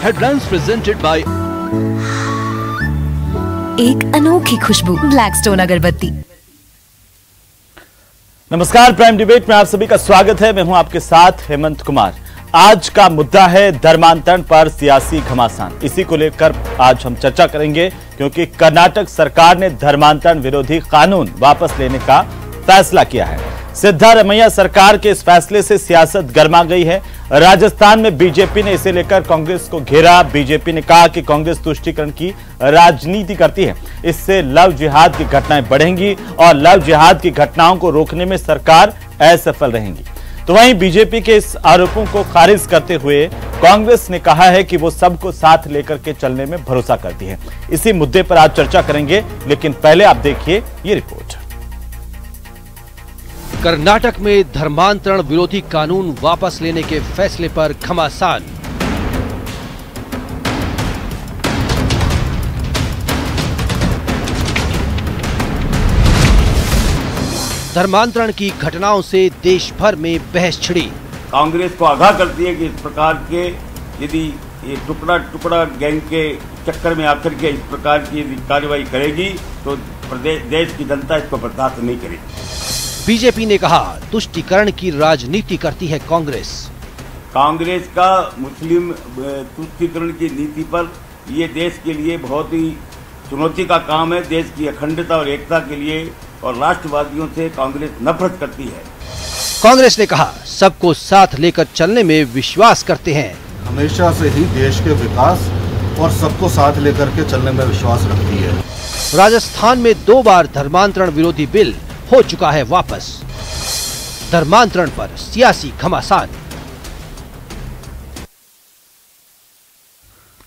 Headlines presented by एक अनोखी खुशबू Blackstone अगरबत्ती। नमस्कार, प्राइम डिबेट में आप सभी का स्वागत है। मैं हूं आपके साथ हेमंत कुमार। आज का मुद्दा है धर्मांतरण पर सियासी घमासान। इसी को लेकर आज हम चर्चा करेंगे, क्योंकि कर्नाटक सरकार ने धर्मांतरण विरोधी कानून वापस लेने का फैसला किया है। सिद्धारमैया सरकार के इस फैसले से सियासत गर्मा गई है। राजस्थान में बीजेपी ने इसे लेकर कांग्रेस को घेरा। बीजेपी ने कहा कि कांग्रेस तुष्टीकरण की राजनीति करती है, इससे लव जिहाद की घटनाएं बढ़ेंगी और लव जिहाद की घटनाओं को रोकने में सरकार असफल रहेगी। तो वहीं बीजेपी के इस आरोपों को खारिज करते हुए कांग्रेस ने कहा है कि वो सबको साथ लेकर के चलने में भरोसा करती है। इसी मुद्दे पर आज चर्चा करेंगे, लेकिन पहले आप देखिए ये रिपोर्ट। कर्नाटक में धर्मांतरण विरोधी कानून वापस लेने के फैसले पर घमासान। धर्मांतरण की घटनाओं से देश भर में बहस छिड़ी। कांग्रेस को आगाह करती है कि इस प्रकार के यदि ये टुकड़ा टुकड़ा गैंग के चक्कर में आकर के इस प्रकार की यदि कार्रवाई करेगी तो देश की जनता इसको बर्दाश्त नहीं करेगी। बीजेपी ने कहा तुष्टीकरण की राजनीति करती है कांग्रेस। कांग्रेस का मुस्लिम तुष्टीकरण की नीति पर ये देश के लिए बहुत ही चुनौती का काम है। देश की अखंडता और एकता के लिए और राष्ट्रवादियों से कांग्रेस नफरत करती है। कांग्रेस ने कहा सबको साथ लेकर चलने में विश्वास करते हैं। हमेशा से ही देश के विकास और सबको साथ लेकर के चलने में विश्वास रखती है। राजस्थान में 2 बार धर्मांतरण विरोधी बिल हो चुका है वापस। धर्मांतरण पर सियासी घमासान।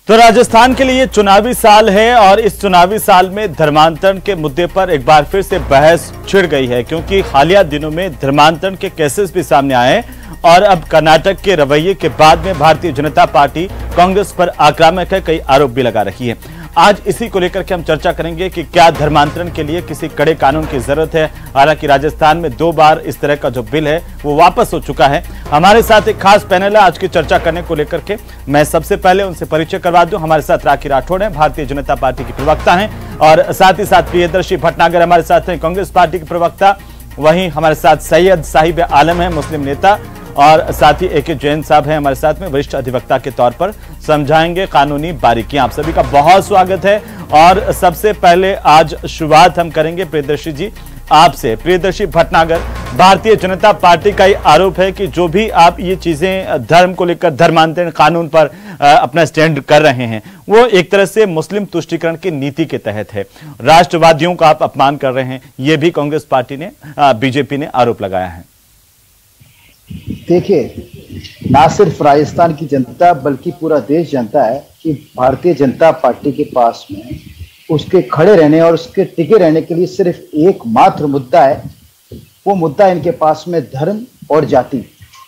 तो राजस्थान के लिए चुनावी साल है और इस चुनावी साल में धर्मांतरण के मुद्दे पर एक बार फिर से बहस छिड़ गई है, क्योंकि हालिया दिनों में धर्मांतरण के केसेस भी सामने आए और अब कर्नाटक के रवैये के बाद में भारतीय जनता पार्टी कांग्रेस पर आक्रामक है, कई आरोप भी लगा रही है। आज इसी को लेकर के हम चर्चा करेंगे कि क्या धर्मांतरण के लिए किसी कड़े कानून की जरूरत है। हालांकि राजस्थान में 2 बार इस तरह का जो बिल है वो वापस हो चुका है। हमारे साथ एक खास पैनल है आज की चर्चा करने को लेकर के। मैं सबसे पहले उनसे परिचय करवा दूं। हमारे साथ राखी राठौड़ हैं, भारतीय जनता पार्टी की प्रवक्ता हैं, और साथ ही साथ प्रियदर्शी भटनागर हमारे साथ हैं, कांग्रेस पार्टी के प्रवक्ता। वहीं हमारे साथ सैयद साहिब आलम है, मुस्लिम नेता, और साथ ही AK जैन साहब हैं हमारे साथ में, वरिष्ठ अधिवक्ता के तौर पर समझाएंगे कानूनी बारीकियां। आप सभी का बहुत स्वागत है। और सबसे पहले आज शुरुआत हम करेंगे प्रियदर्शी जी आपसे। प्रियदर्शी भटनागर, भारतीय जनता पार्टी का ही आरोप है कि जो भी आप ये चीजें धर्म को लेकर धर्मांतरण कानून पर अपना स्टैंड कर रहे हैं वो एक तरह से मुस्लिम तुष्टीकरण की नीति के तहत है। राष्ट्रवादियों का आप अपमान कर रहे हैं, ये भी कांग्रेस पार्टी ने बीजेपी ने आरोप लगाया है। देखिए, ना सिर्फ राजस्थान की जनता बल्कि पूरा देश जानता है कि भारतीय जनता पार्टी के पास में उसके खड़े रहने और उसके टिके रहने के लिए सिर्फ एकमात्र मुद्दा है। वो मुद्दा इनके पास में धर्म और जाति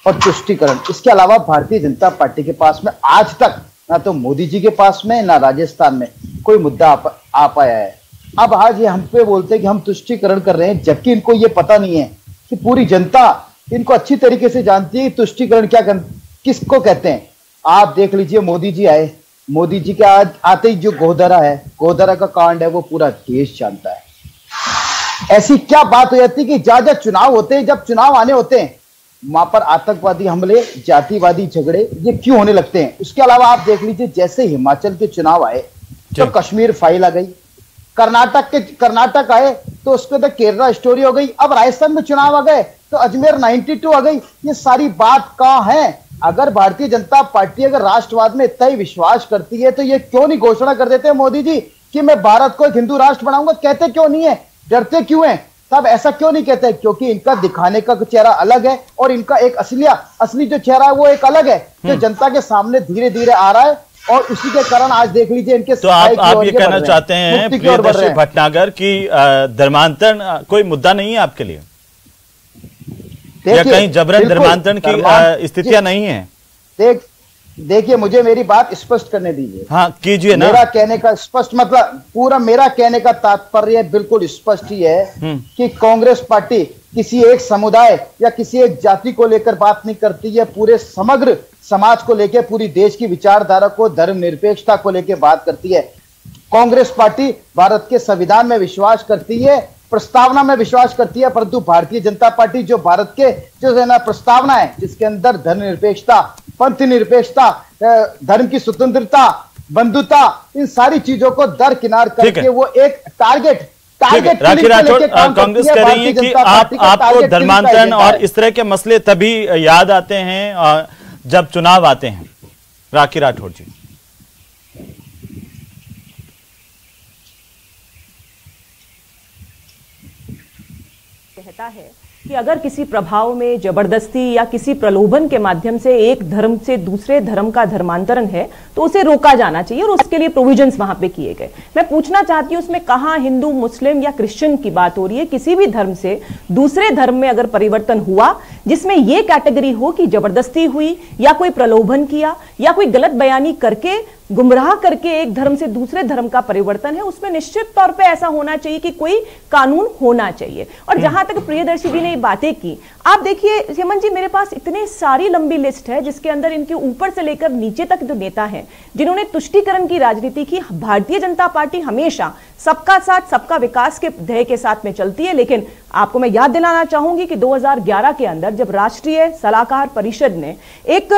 और तुष्टीकरण। इसके अलावा भारतीय जनता पार्टी के पास में आज तक ना तो मोदी जी के पास में ना राजस्थान में कोई मुद्दा आ पाया है। अब आज ये हम पे बोलते हैं कि हम तुष्टीकरण कर रहे हैं, जबकि इनको ये पता नहीं है कि पूरी जनता इनको अच्छी तरीके से जानती है तुष्टीकरण किसको कहते हैं। आप देख लीजिए, मोदी जी आए, मोदी जी के आते ही जो गोधरा है, गोधरा का कांड है, वो पूरा देश जानता है। ऐसी क्या बात हो जाती है कि जहां चुनाव होते हैं, जब चुनाव आने होते हैं, वहां पर आतंकवादी हमले, जातिवादी झगड़े ये क्यों होने लगते हैं। उसके अलावा आप देख लीजिए, जैसे हिमाचल के चुनाव आए तो कश्मीर फाइल आ गई, कर्नाटक आए तो उसके बाद केरला स्टोरी हो गई, अब राजस्थान में चुनाव आ गए तो अजमेर 92 आ गई। ये सारी बात कहां है। अगर भारतीय जनता पार्टी अगर राष्ट्रवाद में इतना ही विश्वास करती है तो ये क्यों नहीं घोषणा कर देते मोदी जी कि मैं भारत को एक हिंदू राष्ट्र बनाऊंगा। कहते क्यों नहीं है, डरते क्यों हैं, तब ऐसा क्यों नहीं कहते? क्योंकि इनका दिखाने का चेहरा अलग है और इनका एक असली जो चेहरा है वो एक अलग है, जो जनता के सामने धीरे धीरे आ रहा है। और उसी के कारण आज देख लीजिए इनके। तो आप ये कहना चाहते हैं प्रियदर्शी भटनागर की धर्मांतरण कोई मुद्दा नहीं है आपके लिए, या कहीं जबरन धर्मांतरण की स्थितियां नहीं है? देखिए, मुझे मेरी बात स्पष्ट करने दीजिए। हाँ कीजिए ना। मेरा कहने का स्पष्ट मतलब, पूरा मेरा कहने का तात्पर्य बिल्कुल स्पष्ट ही है कि कांग्रेस पार्टी किसी एक समुदाय या किसी एक जाति को लेकर बात नहीं करती है, पूरे समग्र समाज को लेकर, पूरी देश की विचारधारा को, धर्मनिरपेक्षता को लेकर बात करती है। कांग्रेस पार्टी भारत के संविधान में विश्वास करती है, प्रस्तावना में विश्वास करती है, परंतु भारतीय जनता पार्टी जो भारत के जो है ना प्रस्तावना है जिसके अंदर धर्मनिरपेक्षता, पंथ निरपेक्षता, धर्म की स्वतंत्रता, बंधुता, इन सारी चीजों को दरकिनार करके वो एक टारगेट राखी राठौड़, कांग्रेस कह रही है कि आपको धर्मांतरण और इस तरह के मसले तभी याद आते हैं जब चुनाव आते हैं। राखी राठौड़ जी, कहता है कि अगर किसी प्रभाव में, जबरदस्ती या किसी प्रलोभन के माध्यम से एक धर्म से दूसरे धर्म का धर्मांतरण है तो उसे रोका जाना चाहिए और उसके लिए प्रोविजंस वहां पे किए गए। मैं पूछना चाहती हूं, उसमें कहां हिंदू, मुस्लिम या क्रिश्चियन की बात हो रही है? किसी भी धर्म से दूसरे धर्म में अगर परिवर्तन हुआ जिसमें यह कैटेगरी हो कि जबरदस्ती हुई या कोई प्रलोभन किया या कोई गलत बयानी करके, गुमराह करके एक धर्म से दूसरे धर्म का परिवर्तन है, उसमें निश्चित तौर पे ऐसा होना चाहिए कि कोई कानून होना चाहिए। और जहां तक प्रियदर्शी जी ने ये बातें की, आप देखिए हेमंत जी, मेरे पास इतनी सारी लंबी लिस्ट है जिसके अंदर इनके ऊपर से लेकर नीचे तक जो नेता हैं जिन्होंने तुष्टीकरण की राजनीति की। भारतीय जनता पार्टी हमेशा सबका साथ सबका विकास के ध्येय के साथ में चलती है, लेकिन आपको मैं याद दिलाना चाहूंगी कि 2011 के अंदर जब राष्ट्रीय सलाहकार परिषद ने एक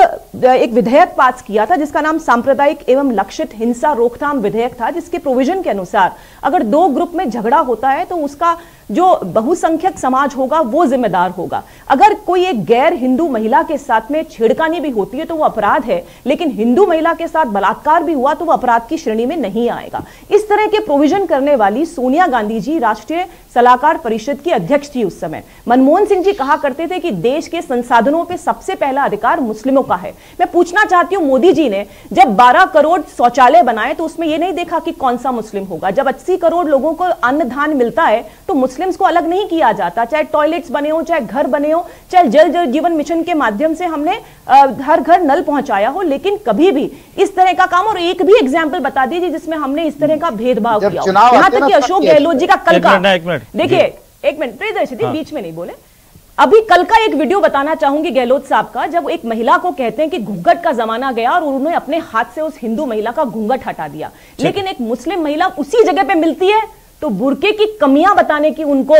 विधेयक पास किया था जिसका नाम सांप्रदायिक एवं लक्षित हिंसा रोकथाम विधेयक था, जिसके प्रोविजन के अनुसार अगर दो ग्रुप में झगड़ा होता है तो उसका जो बहुसंख्यक समाज होगा वो जिम्मेदार होगा। अगर कोई एक गैर हिंदू महिला के साथ में छेड़खानी भी होती है तो वो अपराध है, लेकिन हिंदू महिला के साथ बलात्कार भी हुआ तो वो अपराध की श्रेणी में नहीं आएगा। इस तरह के प्रोविजन करने वाली सोनिया गांधी जी राष्ट्रीय सलाहकार परिषद की अध्यक्ष थी उस समय। मनमोहन सिंह जी कहा करते थे कि देश के संसाधनों पे सबसे पहला अधिकार मुस्लिमों का है। मैं पूछना चाहती हूं, मोदी जी ने जब 12 करोड़ शौचालय बनाए तो उसमें यह नहीं देखा कि कौन सा मुस्लिम होगा। जब 80 करोड़ लोगों को अन्न धान मिलता है तो मुस्लिम्स को अलग नहीं किया जाता, चाहे टॉयलेट्स बने हो, चाहे घर बने हो, चाहे जल जीवन मिशन के माध्यम से हमने हर घर नल पहुंचाया हो, लेकिन कभी भी इस तरह का काम, और एक भी एग्जाम्पल बता दीजिए जिसमें हमने इस तरह का भेदभाव किया हो। यहां तक कि अशोक गहलोत जी का कल का, देखिए एक मिनट प्रियदर्शी जी, बीच में नहीं बोले, अभी कल का एक वीडियो बताना चाहूंगी गहलोत साहब का, जब एक महिला को कहते हैं कि घूंघट का जमाना गया और उन्होंने अपने हाथ से उस हिंदू महिला का घूंघट हटा दिया, लेकिन एक मुस्लिम महिला उसी जगह पे मिलती है तो बुर्के की कमियां बताने की उनको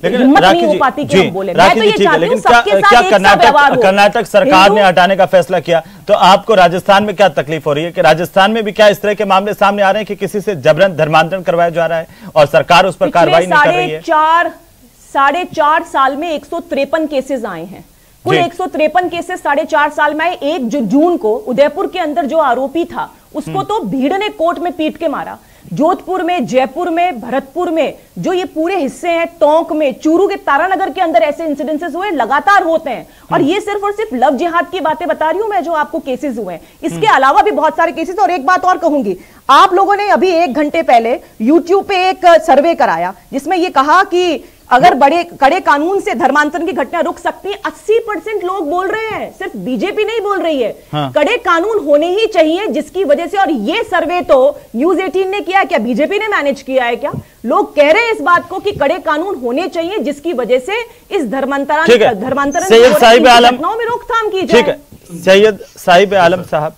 हिम्मत नहीं हो पाती कि हम बोले। मैं तो ये चाहती हूं सबके साथ एक सा व्यवहार हो। कर्नाटक सरकार ने हटाने का फैसला किया, तो आपको राजस्थान में क्या तकलीफ हो रही है कि राजस्थान में भी क्या इस तरह के मामले सामने आ रहे हैं कि किसी से जबरन धर्मांतरण करवाया जा रहा है और सरकार उस पर कार्रवाई नहीं कर रही है? 4.5 साल में 153 केसेस आए हैं, कुल 153 केसेस 4.5 साल में आए। 1 जून को उदयपुर के अंदर जो आरोपी था उसको तो भीड़ ने कोर्ट में पीट के मारा। जोधपुर में, जयपुर में, भरतपुर में, जो ये पूरे हिस्से हैं, टोंक में, चूरू के तारानगर के अंदर ऐसे इंसिडेंसेस हुए, लगातार होते हैं। और ये सिर्फ और सिर्फ लव जिहाद की बातें बता रही हूं मैं जो आपको केसेस हुए हैं, इसके अलावा भी बहुत सारे केसेस। और एक बात और कहूंगी, आप लोगों ने अभी 1 घंटे पहले यूट्यूब पे एक सर्वे कराया जिसमें यह कहा कि अगर बड़े कड़े कानून से धर्मांतरण की घटना रुक सकती है। 80% लोग बोल रहे हैं, सिर्फ बीजेपी नहीं बोल रही है। हाँ। कड़े कानून होने ही चाहिए जिसकी वजह से, और ये सर्वे तो न्यूज 18 ने किया है, क्या बीजेपी ने मैनेज किया है क्या? लोग कह रहे हैं इस बात को कि कड़े कानून होने चाहिए जिसकी वजह से इस धर्मांतरण घटनाओं में रोकथाम की जाए। सैयद साहिब आलम साहब,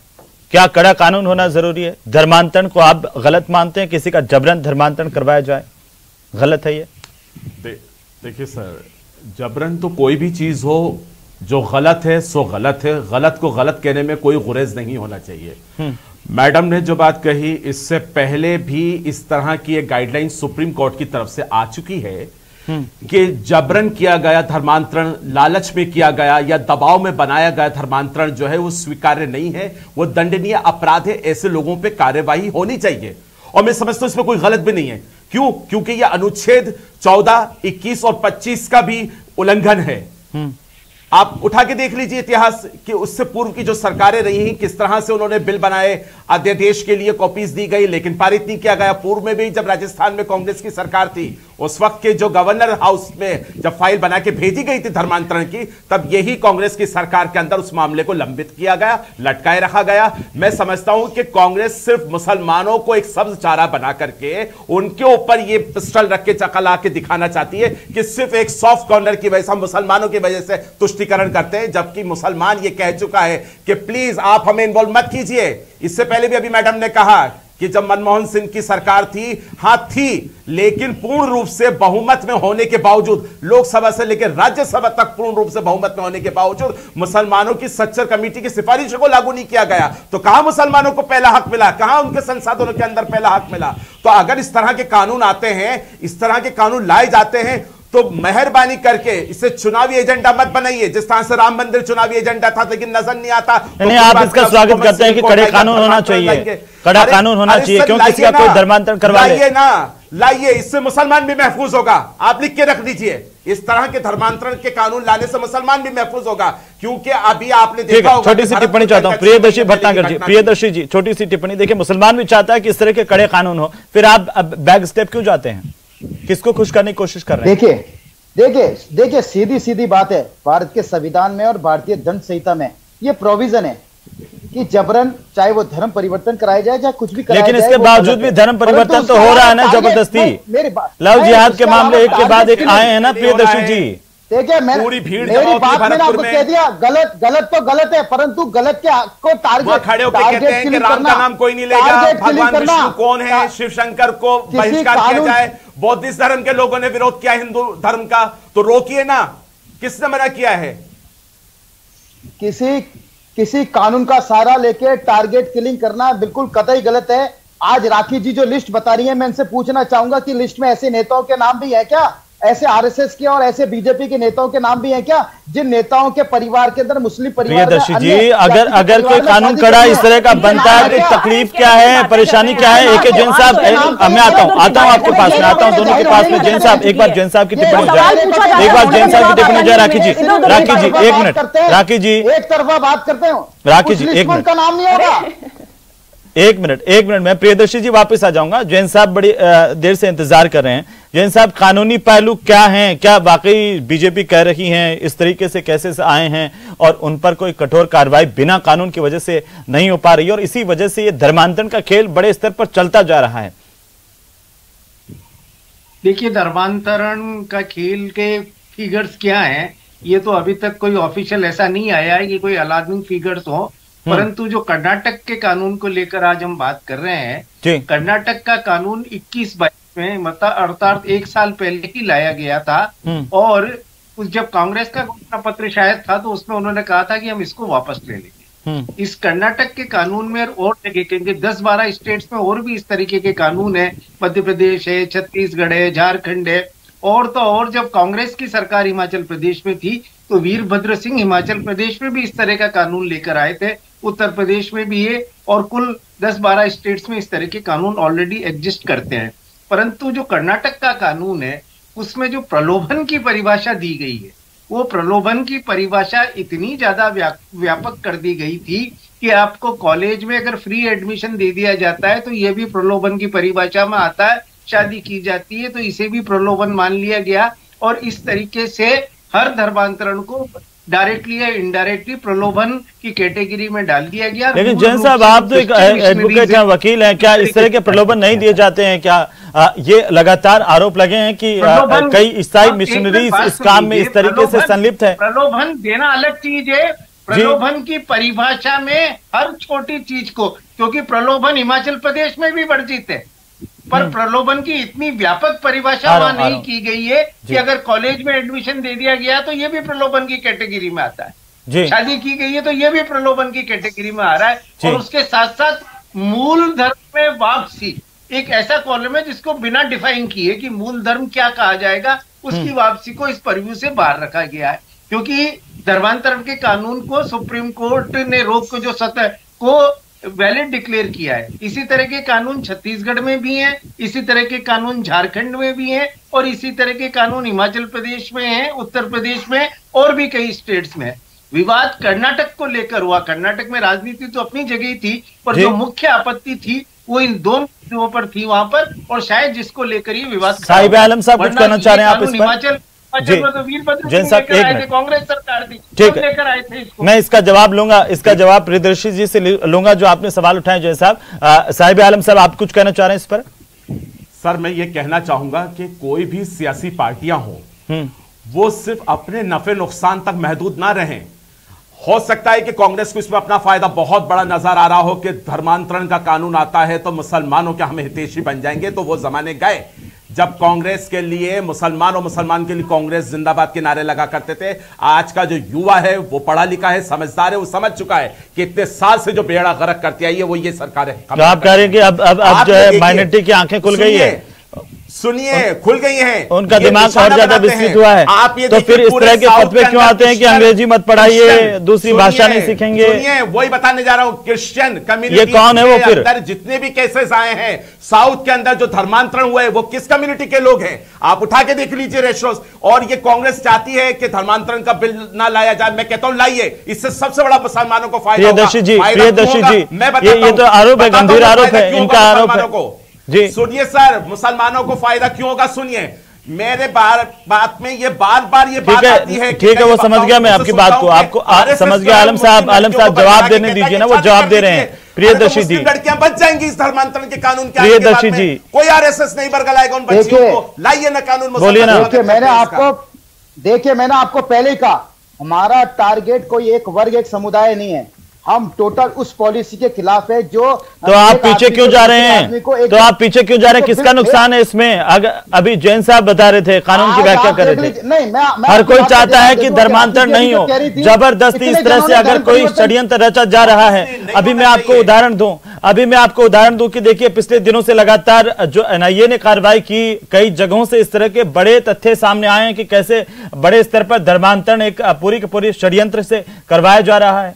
क्या कड़ा कानून होना जरूरी है? धर्मांतरण को आप गलत मानते हैं? किसी का जबरन धर्मांतरण करवाया जाए गलत है ये? देखिए सर, जबरन तो कोई भी चीज हो जो गलत है सो गलत है, गलत को गलत कहने में कोई गुरेज नहीं होना चाहिए। मैडम ने जो बात कही, इससे पहले भी इस तरह की एक गाइडलाइन सुप्रीम कोर्ट की तरफ से आ चुकी है कि जबरन किया गया धर्मांतरण, लालच में किया गया या दबाव में बनाया गया धर्मांतरण जो है वो स्वीकार्य नहीं है, वो दंडनीय अपराध है। ऐसे लोगों पे कार्यवाही होनी चाहिए और मैं समझता हूं इसमें कोई गलत भी नहीं है। क्यों? क्योंकि यह अनुच्छेद 14, 21 और 25 का भी उल्लंघन है। आप उठा के देख लीजिए इतिहास कि उससे पूर्व की जो सरकारें रही हैं किस तरह से उन्होंने बिल बनाए, अध्यादेश के लिए कॉपीज दी गई लेकिन पारित नहीं किया गया। पूर्व में भी जब राजस्थान में कांग्रेस की सरकार थी उस वक्त के जो गवर्नर हाउस में जब फाइल बना के भेजी गई थी धर्मांतरण की, तब यही कांग्रेस की सरकार के अंदर उस मामले को लंबित किया गया, लटकाए रखा गया। मैं समझता हूं कि कांग्रेस सिर्फ मुसलमानों को एक सब्ज चारा बना करके उनके ऊपर ये पिस्टल रख के चकला के दिखाना चाहती है कि सिर्फ एक सॉफ्ट कॉर्नर की वजह से हम मुसलमानों की वजह से तुष्टीकरण करते हैं, जबकि मुसलमान ये कह चुका है कि प्लीज आप हमें इन्वॉल्व मत कीजिए। इससे पहले भी अभी मैडम ने कहा कि जब मनमोहन सिंह की सरकार थी, हां थी, लेकिन पूर्ण रूप से बहुमत में होने के बावजूद, लोकसभा से लेकर राज्यसभा तक पूर्ण रूप से बहुमत में होने के बावजूद मुसलमानों की सच्चर कमेटी की सिफारिशों को लागू नहीं किया गया। तो कहां मुसलमानों को पहला हक मिला, कहां उनके संसाधनों के अंदर पहला हक मिला? तो अगर इस तरह के कानून आते हैं, इस तरह के कानून लाए जाते हैं, तो मेहरबानी करके इसे चुनावी एजेंडा मत बनाइए। जिस तरह से राम मंदिर चुनावी एजेंडा था लेकिन नजर नहीं आता, नहीं, आप इसका स्वागत करते हैं कि कड़े कानून होना चाहिए, कड़ा कानून होना चाहिए, क्योंकि इसका कोई धर्मांतरण करवा ले ना, लाइए, इससे मुसलमान भी महफूज होगा। आप लिख के रख दीजिए, इस तरह के धर्मांतरण के कानून लाने से मुसलमान भी महफूज होगा, क्योंकि अभी आपने देखा होगा। छोटी सी टिप्पणी चाहता हूं, प्रियदर्शी भटनागर जी, प्रियदर्शी जी, छोटी सी टिप्पणी। देखिए, मुसलमान भी चाहता है कि इस तरह के कड़े कानून हो, फिर आप बैक स्टेप क्यों जाते हैं? किसको खुश करने की कोशिश कर रहे हैं? देखिए सीधी सीधी बात है, भारत के संविधान में और भारतीय दंड संहिता में ये प्रोविजन है कि जबरन, चाहे वो धर्म परिवर्तन कराया जाए, चाहे कुछ भी कराया जाए, लेकिन इसके बावजूद भी धर्म परिवर्तन तो हो रहा है ना जबरदस्ती। लव जिहाद के मामले एक के बाद एक आए हैं ना प्रियदर्शी जी। देखिए, पूरी भीड़ मेरी बात मैंने आपको कह दिया, गलत तो गलत है, परंतु गलत के को टारगेट खड़े होकर कहते हैं कि राम का नाम कोई नहीं लेगा, भगवान विष्णु कौन है, शिव शंकर को बहिष्कार किया जाए, बौद्धिस्ट धर्म के लोगों ने विरोध किया हिंदू धर्म का, तो रोकिए ना, किसने मना किया है? किसी कानून का सहारा लेके टारगेट किलिंग करना बिल्कुल कतई गलत है। आज राखी जी जो लिस्ट बता रही है, मैं इनसे पूछना चाहूंगा कि लिस्ट में ऐसे नेताओं के नाम भी है क्या, ऐसे आरएसएस के और ऐसे बीजेपी के नेताओं के नाम भी हैं क्या, जिन नेताओं के परिवार के अंदर मुस्लिम परिवार? प्रियदर्शी जी, अगर कोई कानून कड़ा इस तरह का बनता है तो तकलीफ क्या है, परेशानी क्या है? एक जैन साहब, मैं आता हूं आपके पास में, आता हूं दोनों के पास में। जैन साहब, एक बार जैन साहब की टिप्पणी जाए, एक बार जैन साहब की टिप्पणी जाए। राखी जी, एक मिनट, राखी जी, एक तरफा बात करते हो, राखी जी, एक मिनट का नाम नहीं होगा। एक मिनट, मैं प्रियदर्शी जी वापस आ जाऊंगा। जैन साहब बड़ी देर से इंतजार कर रहे हैं। जैन साहब, कानूनी पहलू क्या हैं? क्या वाकई बीजेपी कह रही हैं इस तरीके से कैसे से आए हैं और उन पर कोई कठोर कार्रवाई बिना कानून की वजह से नहीं हो पा रही, और इसी वजह से ये धर्मांतरण का खेल बड़े स्तर पर चलता जा रहा है? देखिए, धर्मांतरण का खेल के फिगर्स क्या हैं, ये तो अभी तक कोई ऑफिशियल ऐसा नहीं आया है कि कोई अलार्मिंग फिगर्स हो, परंतु जो कर्नाटक के कानून को लेकर आज हम बात कर रहे हैं, कर्नाटक का कानून 21-22 में, मतलब अर्थात एक साल पहले ही लाया गया था, और जब कांग्रेस का घोषणा पत्र शायद था तो उसमें उन्होंने कहा था कि हम इसको वापस ले लेंगे। इस कर्नाटक के कानून में और जगह क्योंकि 10-12 स्टेट्स में और भी इस तरीके के कानून है, मध्य प्रदेश है, छत्तीसगढ़ है, झारखंड है, और तो और जब कांग्रेस की सरकार हिमाचल प्रदेश में थी तो वीरभद्र सिंह हिमाचल प्रदेश में भी इस तरह का कानून लेकर आए थे, उत्तर प्रदेश में भी है, और कुल 10-12 स्टेट्स में इस तरह के कानून ऑलरेडी एग्जिस्ट करते हैं। परंतु जो कर्नाटक का कानून है उसमें जो प्रलोभन की परिभाषा दी गई है, वो प्रलोभन की परिभाषा इतनी ज्यादा व्यापक कर दी गई थी कि आपको कॉलेज में अगर फ्री एडमिशन दे दिया जाता है तो ये भी प्रलोभन की परिभाषा में आता है, शादी की जाती है तो इसे भी प्रलोभन मान लिया गया, और इस तरीके से हर धर्मांतरण को डायरेक्टली या इनडायरेक्टली प्रलोभन की कैटेगरी में डाल दिया गया। लेकिन जैन साहब, आप तो एक एडवोकेट हैं, वकील हैं, क्या इस तरह के प्रलोभन नहीं दिए जाते हैं? क्या ये लगातार आरोप लगे हैं कि कई ईसाई मिशनरीज इस काम में इस तरीके से संलिप्त है? प्रलोभन देना अलग चीज है, प्रलोभन की परिभाषा में हर छोटी चीज को, क्योंकि प्रलोभन हिमाचल प्रदेश में भी वर्जित है, पर प्रलोभन की इतनी व्यापक परिभाषा वहां नहीं की गई है कि अगर कॉलेज में एडमिशन दे दिया गया तो ये भी प्रलोभन की कैटेगरी में आता है, शादी की गई है तो ये भी प्रलोभन की कैटेगरी में आ रहा है। और उसके साथ साथ मूल धर्म में वापसी एक ऐसा कॉलम है जिसको बिना डिफाइन किए कि मूल धर्म क्या कहा जाएगा, उसकी वापसी को इस परव्यू से बाहर रखा गया है, क्योंकि धर्मांतरण के कानून को सुप्रीम कोर्ट ने रोक जो सतह को वैलिड डिक्लेयर किया है। इसी तरह के कानून छत्तीसगढ़ में भी हैं, इसी तरह के कानून झारखंड में भी हैं, और इसी तरह के कानून हिमाचल प्रदेश में हैं, उत्तर प्रदेश में और भी कई स्टेट्स में। विवाद कर्नाटक को लेकर हुआ, कर्नाटक में राजनीति तो अपनी जगह थी, पर जो मुख्य आपत्ति थी वो इन दो मुद्दों पर थी वहां पर, और शायद जिसको लेकर ये विवाद। साहिब आलम साहब कुछ कहना चाह रहे हैं आप इस पर? हिमाचल जैन साहब एक मिनट, कांग्रेस सरकार थी, ठीक लेकर आए थे इसको। मैं इसका जवाब लूंगा, इसका जवाब प्रियदर्शी जी से लूंगा जो आपने सवाल उठाए। जैन साहब, साहिब आलम साहब आप कुछ कहना चाह रहे हैं इस पर? सर मैं ये कहना चाहूंगा कि कोई भी सियासी पार्टियां हों वो सिर्फ अपने नफे नुकसान तक महदूद ना रहें। हो सकता है कि कांग्रेस को इसमें अपना फायदा बहुत बड़ा नजर आ रहा हो कि धर्मांतरण का कानून आता है तो मुसलमानों के हम हितैषी बन जाएंगे, तो वो जमाने गए जब कांग्रेस के लिए मुसलमान और मुसलमान के लिए कांग्रेस जिंदाबाद के नारे लगा करते थे। आज का जो युवा है वो पढ़ा लिखा है, समझदार है, वो समझ चुका है कि इतने साल से जो बेड़ा गर्क करती आई है वो ये सरकार है। तो आप कह रहे हैं कि अब जो है माइनॉरिटी की आंखें खुल गई है, सुनिए खुल गई हैं, उनका दिमाग और ज्यादा विस्तृत हुआ है। आप ये तो फिर इस तरह के फतवे क्यों आते हैं कि अंग्रेजी मत पढ़ाइए, दूसरी भाषा नहीं सीखेंगे? सुनिए वही बताने जा रहा हूं, क्रिश्चियन कम्युनिटी, ये कौन है वो फिर? जितने भी केसेस आए हैं साउथ के अंदर जो धर्मांतरण हुए वो किस कम्युनिटी के लोग हैं? आप उठा के देख लीजिए रेशोस। और ये कांग्रेस चाहती है कि धर्मांतरण का बिल ना लाया जाए। मैं कहता हूं लाइए, इससे सबसे बड़ा मुसलमानों को फायदा होगा। प्रियदर्शी जी, ये तो आरोप है, गंभीर आरोप है, इनका आरोप है जी। सुनिए सर, मुसलमानों को फायदा क्यों होगा? सुनिए मेरे बात में ये बार ये बात आती है। ठीक है, वो समझ गया मैं आपकी बात को, आपको समझ गया। आलम साहब जवाब देने दीजिए ना, वो जवाब दे रहे हैं। प्रियदर्शी जी, लड़कियां बच जाएंगी इस धर्मांतरण के कानून के। प्रियदर्शी जी, कोई आरएसएस नहीं बरगलाएगा उन बच्चियों को। लाइए ना कानून, बोलिए ना। मैंने आपको पहले कहा, हमारा टारगेट कोई एक वर्ग एक समुदाय नहीं है, हम टोटल उस पॉलिसी के खिलाफ है जो। तो आप पीछे क्यों जा रहे हैं? तो आप पीछे क्यों जा रहे हैं? किसका नुकसान है इसमें? अभी जैन साहब बता रहे थे, कानून की व्याख्या कर रहे थे। नहीं, हर कोई चाहता है कि धर्मांतरण नहीं हो, जबरदस्ती इस तरह से अगर कोई षड्यंत्र रचा जा रहा है। अभी मैं आपको उदाहरण दूं कि देखिए पिछले दिनों से लगातार जो एनआईए ने कार्रवाई की, कई जगहों से इस तरह के बड़े तथ्य सामने आए हैं कि कैसे बड़े स्तर पर धर्मांतरण एक पूरी की पूरी षड्यंत्र से करवाया जा रहा है।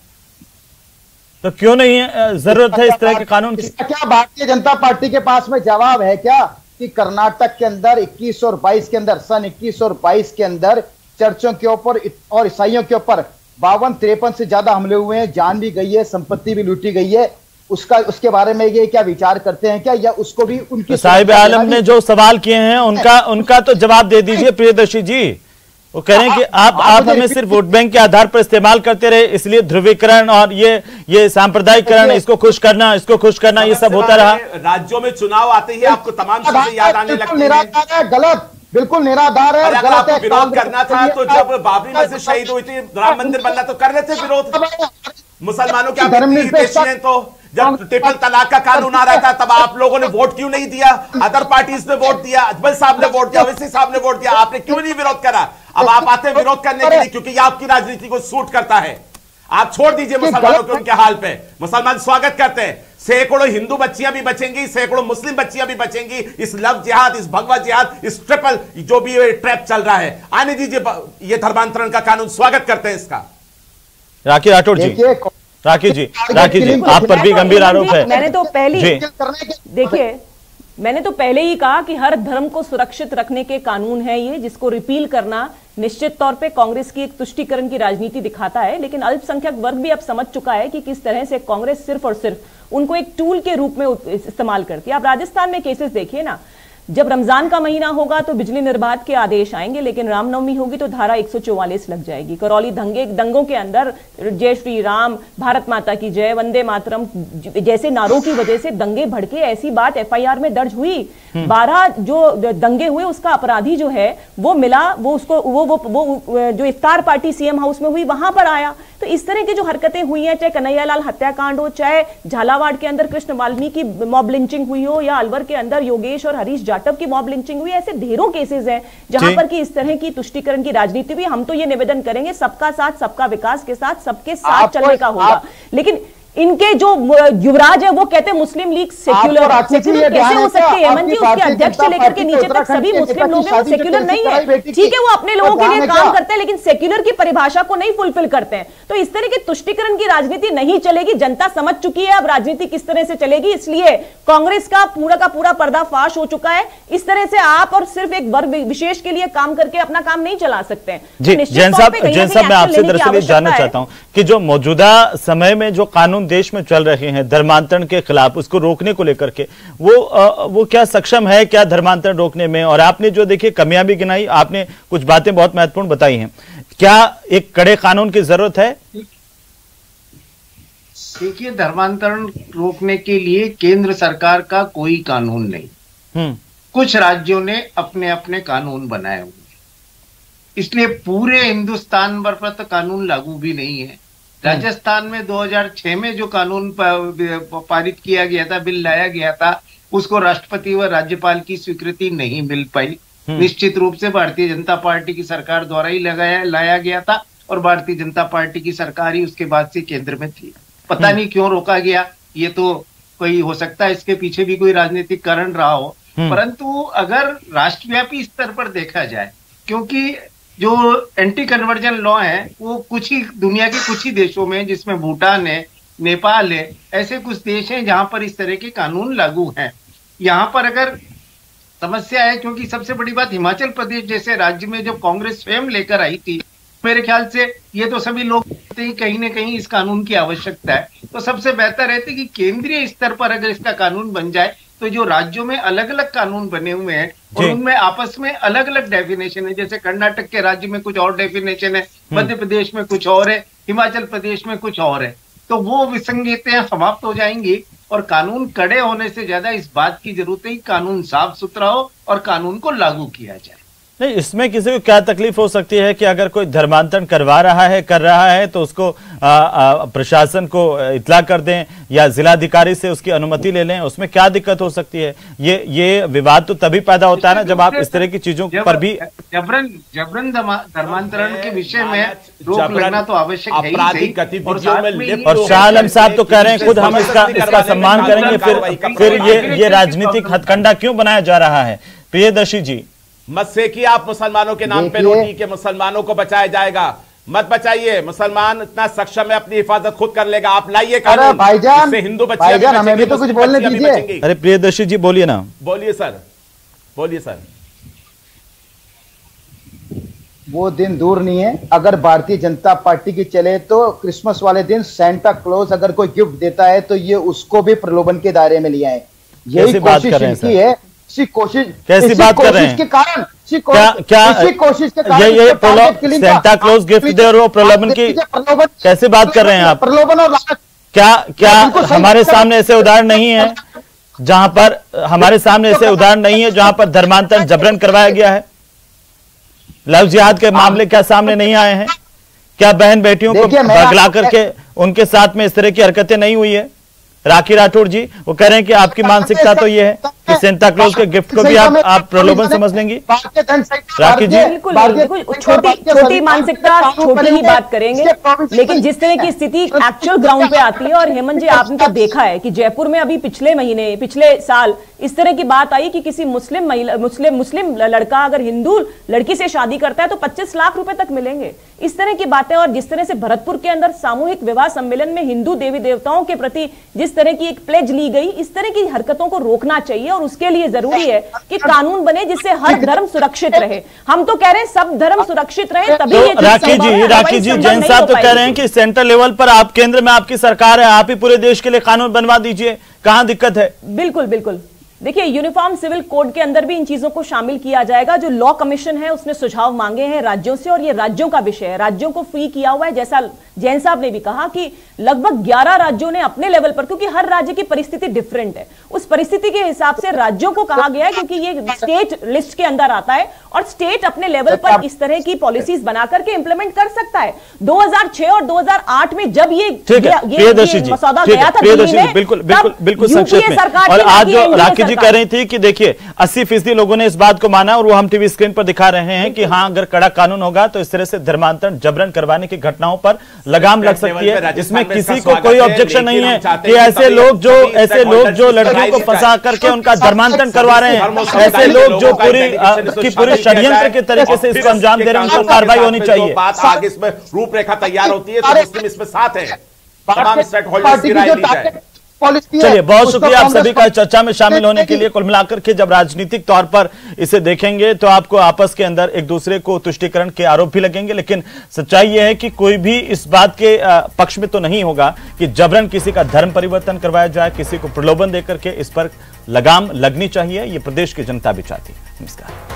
तो क्यों नहीं है जरूरत है इस तरह के कानून की? क्या भारतीय जनता पार्टी के पास में जवाब है क्या कि कर्नाटक के अंदर 21 और 22 के अंदर, सन 21 और 22 के अंदर चर्चों के ऊपर और ईसाइयों के ऊपर 52-53 से ज्यादा हमले हुए हैं, जान भी गई है, संपत्ति भी लूटी गई है। उसके बारे में ये क्या विचार करते हैं क्या, या उसको भी उनकी? साहिब आलम ने जो सवाल किए हैं उनका तो जवाब दे दीजिए प्रियदर्शी जी। वो कह रहे हैं कि आप हमें सिर्फ वोट बैंक के आधार पर इस्तेमाल करते रहे, इसलिए ध्रुवीकरण और ये सांप्रदायिकरण, इसको खुश करना ये सब होता रहा। राज्यों में चुनाव आते ही आपको तमाम चीजें याद आने लगती है। गलत, बिल्कुल निराधार है। अगर आपको विरोध करना था तो जब बाबरी मस्जिद शहीद हुई थी, राम मंदिर बनना, तो कर रहे थे विरोध। मुसलमानों के आप तो जब ट्रिपल तलाक का कानून आ रहा था तब आप लोगों ने वोट क्यों नहीं दिया? अदर पार्टीज ने वोट दिया, अजमल साहब ने वोट दिया, ओवैसी साहब ने वोट दिया, आपने क्यों नहीं विरोध करा? अब आप आते हैं विरोध करने के लिए क्योंकि ये आपकी राजनीति को सूट करता है। आप छोड़ दीजिए मुसलमानों के उनके हाल पे। मुसलमान स्वागत करते हैं, सैकड़ों हिंदू बच्चियां भी बचेंगी, सैकड़ों मुस्लिम बच्चियां भी बचेंगी इस लव जिहाद, इस भगवा जिहाद, इस ट्रिपल जो भी ट्रैप चल रहा है। आने दीजिए ये धर्मांतरण का कानून, स्वागत करते हैं इसका। राखी राठौड़ जी, राखी जी, आप पर भी गंभीर आरोप है। मैंने तो पहले ही कहा कि हर धर्म को सुरक्षित रखने के कानून है ये, जिसको रिपील करना निश्चित तौर पे कांग्रेस की एक तुष्टीकरण की राजनीति दिखाता है। लेकिन अल्पसंख्यक वर्ग भी अब समझ चुका है कि किस तरह से कांग्रेस सिर्फ और सिर्फ उनको एक टूल के रूप में इस्तेमाल करती है। आप राजस्थान में केसेस देखिए ना, जब रमजान का महीना होगा तो बिजली निर्बाध के आदेश आएंगे, लेकिन रामनवमी होगी तो धारा 144 लग जाएगी। करौली दंगों के अंदर जय श्री राम, भारत माता की जय, वंदे मातरम जैसे नारों की वजह से दंगे भड़के, ऐसी बात एफआईआर में दर्ज हुई। 12 जो दंगे हुए उसका अपराधी जो है वो मिला, वो उसको वो जो इफ्तार पार्टी सीएम हाउस में हुई वहां पर आया। तो इस तरह की जो हरकतें हुई हैं, चाहे कन्हैयालाल हत्याकांड हो, चाहे झालावाड़ के अंदर कृष्ण वाल्मीकि मॉब लिंचिंग हुई हो, या अलवर के अंदर योगेश और हरीश जाटव की मॉब लिंचिंग हुई, ऐसे ढेरों केसेस हैं जहां पर कि इस तरह की तुष्टीकरण की राजनीति हुई। हम तो ये निवेदन करेंगे सबका साथ, सबका विकास के साथ, सबके साथ चलने का होगा। लेकिन इनके जो युवराज है वो कहते हैं मुस्लिम लीग सेक्युलर है। सेक्युलर कैसे हो सकती है हेमंत जी? उसके अध्यक्ष से लेकर के नीचे तक सभी मुस्लिम लोग हैं, वो सेक्युलर नहीं है। ठीक है, वो अपने लोगों के लिए काम करते हैं, लेकिन सेक्युलर की परिभाषा को नहीं फुलफिल करते हैं। तो इस तरह की तुष्टीकरण की राजनीति नहीं चलेगी। जनता समझ चुकी है अब राजनीति किस तरह से चलेगी, इसलिए कांग्रेस का पूरा पर्दाफाश हो चुका है। इस तरह से आप और सिर्फ एक वर्ग विशेष के लिए काम करके अपना काम नहीं चला सकते हैं। जैन साहब मैं आपसे दरअसल जानना चाहता हूं कि जो मौजूदा समय में जो कानून देश में चल रहे हैं धर्मांतरण के खिलाफ, उसको रोकने को लेकर के वो क्या सक्षम है क्या धर्मांतरण रोकने में? और आपने जो देखिए कमियां भी गिनाई, आपने कुछ बातें बहुत महत्वपूर्ण बताई हैं। क्या एक कड़े कानून की जरूरत है? देखिए, धर्मांतरण रोकने के लिए केंद्र सरकार का कोई कानून नहीं, कुछ राज्यों ने अपने अपने कानून बनाए हुए, इसलिए पूरे हिंदुस्तान भर पर तो कानून लागू भी नहीं है। राजस्थान में 2006 में जो कानून पारित किया गया था, बिल लाया गया था, उसको राष्ट्रपति व राज्यपाल की स्वीकृति नहीं मिल पाई। निश्चित रूप से भारतीय जनता पार्टी की सरकार द्वारा ही लाया गया था और भारतीय जनता पार्टी की सरकार ही उसके बाद से केंद्र में थी। पता नहीं क्यों रोका गया, ये तो कोई हो सकता है इसके पीछे भी कोई राजनीतिक कारण रहा हो, परंतु अगर राष्ट्रव्यापी स्तर पर देखा जाए, क्योंकि जो एंटी कन्वर्जन लॉ है वो कुछ ही दुनिया के कुछ ही देशों में, जिसमें भूटान है, नेपाल है, ऐसे कुछ देश हैं जहां पर इस तरह के कानून लागू हैं। यहाँ पर अगर समस्या है, क्योंकि सबसे बड़ी बात हिमाचल प्रदेश जैसे राज्य में जब कांग्रेस स्वयं लेकर आई थी, मेरे ख्याल से ये तो सभी लोग कहते हैं कहीं ना कहीं इस कानून की आवश्यकता है, तो सबसे बेहतर रहती कि केंद्रीय स्तर पर अगर इसका कानून बन जाए, तो जो राज्यों में अलग अलग कानून बने हुए हैं और उनमें आपस में अलग अलग डेफिनेशन है, जैसे कर्नाटक के राज्य में कुछ और डेफिनेशन है, मध्य प्रदेश में कुछ और है, हिमाचल प्रदेश में कुछ और है, तो वो विसंगतियां समाप्त हो जाएंगी। और कानून कड़े होने से ज्यादा इस बात की जरूरत है कि कानून साफ सुथरा हो और कानून को लागू किया जाए। नहीं, इसमें किसी को क्या तकलीफ हो सकती है कि अगर कोई धर्मांतरण कर रहा है तो उसको प्रशासन को इत्तला कर दें या जिलाधिकारी से उसकी अनुमति ले लें, उसमें क्या दिक्कत हो सकती है? ये विवाद तो तभी पैदा होता है ना जब आप इस तरह की चीजों पर भी जबरन धर्मांतरण के विषय में रोक लगना तो आवश्यक है ही। और शाह आलम साहब तो कह रहे हैं खुद हम इसका सम्मान करेंगे, फिर ये राजनीतिक हथकंडा क्यों बनाया जा रहा है? प्रियदर्शी जी, मत सेकिए आप मुसलमानों के नाम पे रोटी के, मुसलमानों को बचाया जाएगा, मत बचाइए। मुसलमान इतना सक्षम है, अपनी हिफाजत खुद कर लेगा। आप लाइए कानून, भाईजान, हिंदू भाईजान हमें भी तो कुछ बोलने दीजिए। अरे प्रियदर्शी जी बोलिए ना। बोलिए सर, बोलिए सर। वो दिन दूर नहीं है, अगर भारतीय जनता पार्टी की चले तो क्रिसमस वाले दिन सेंटा क्लॉज अगर कोई गिफ्ट देता है तो ये उसको भी प्रलोभन के दायरे में लिया है। यही कोशिश इनकी है। कैसी बात कर रहे हैं? के कारण कोशिश के कारण सेंटा क्लॉज गिफ्ट दे और प्रलोभन की कैसे बात कर रहे हैं आप? प्रलोभन और क्या हमारे सामने ऐसे उदाहरण नहीं है जहां पर धर्मांतरण जबरन करवाया गया है? लव जिहाद के मामले क्या सामने नहीं आए हैं? क्या बहन बेटियों को भगला करके उनके साथ में इस तरह की हरकतें नहीं हुई है? राखी राठौड़ जी वो कह रहे हैं कि आपकी मानसिकता तो ये है कि सेंटा क्लॉज के गिफ्ट को भी आप प्रलोभन समझ लेंगी। राखी जी, बिल्कुल छोटी मानसिकता, छोटी ही बात करेंगे, लेकिन जिस तरह की स्थिति एक्चुअल ग्राउंड पे आती है, और हेमंत जी आपने तो देखा है कि जयपुर में अभी पिछले साल इस तरह की बात आई कि किसी मुस्लिम लड़का अगर हिंदू लड़की से शादी करता है तो 25 लाख रुपए तक मिलेंगे। इस तरह की बातें, और जिस तरह से भरतपुर के अंदर सामूहिक विवाह सम्मेलन में हिंदू देवी देवताओं के प्रति जिस तरह की एक प्लेज ली गई, इस तरह की हरकतों को रोकना चाहिए और उसके लिए जरूरी है कि कानून बने जिससे हर धर्म सुरक्षित रहे। हम तो कह रहे हैं सब धर्म सुरक्षित रहे, तभी ये राखी जी जैन साहब तो कह रहे हैं कि सेंट्रल लेवल पर आप, केंद्र में आपकी सरकार है, आप ही पूरे देश के लिए कानून बनवा दीजिए, कहां दिक्कत है? बिल्कुल देखिए, यूनिफॉर्म सिविल कोड के अंदर भी इन चीजों को शामिल किया जाएगा। जो लॉ कमीशन है उसने सुझाव मांगे हैं राज्यों से, और ये राज्यों का विषय है, राज्यों को फ्री किया हुआ है। जैसा जैन साहब ने भी कहा कि लगभग 11 राज्यों ने अपने लेवल पर, क्योंकि हर राज्य की परिस्थिति डिफरेंट है, उस परिस्थिति के हिसाब से राज्यों को कहा गया है, क्योंकि ये स्टेट लिस्ट के अंदर आता है और स्टेट अपने लेवल पर इस तरह की पॉलिसीज बना करके इंप्लीमेंट कर सकता है। 2006 और 2008 में जब ये मसौदा गया था दिल्ली में, बिल्कुल संक्षेप में, और आज जो राखी जी कह रही थी कि देखिए 80% लोगों ने इस बात को माना, और वो हम टीवी स्क्रीन पर दिखा रहे हैं कि हाँ, अगर कड़ा कानून होगा तो इस तरह से धर्मांतरण जबरन करवाने की घटनाओं पर लगाम लग सकती है। इसमें किसी को कोई ऑब्जेक्शन नहीं है कि ऐसे लोग जो लड़कियों को फंसा करके उनका धर्मांतरण करवा रहे हैं, ऐसे लोग जो पूरी षड्यंत्र के तरीके से इसको अंजाम दे रहे हैं, उनको कार्रवाई होनी चाहिए। बात आगे इसमें रूपरेखा तैयार होती है तो मुस्लिम इसमें साथ है, तमाम स्टेक होल्डर्स की राय ली जाए। पॉलिसी है। चलिए, बहुत उसको शुक्रिया आप कांग्रेस सभी का चर्चा में शामिल होने के लिए। कुल मिलाकर के जब राजनीतिक तौर पर इसे देखेंगे तो आपको आपस के अंदर एक दूसरे को तुष्टीकरण के आरोप भी लगेंगे, लेकिन सच्चाई यह है कि कोई भी इस बात के पक्ष में तो नहीं होगा कि जबरन किसी का धर्म परिवर्तन करवाया जाए, किसी को प्रलोभन देकर के इस पर लगाम लगनी चाहिए। ये प्रदेश की जनता भी चाहती है। नमस्कार।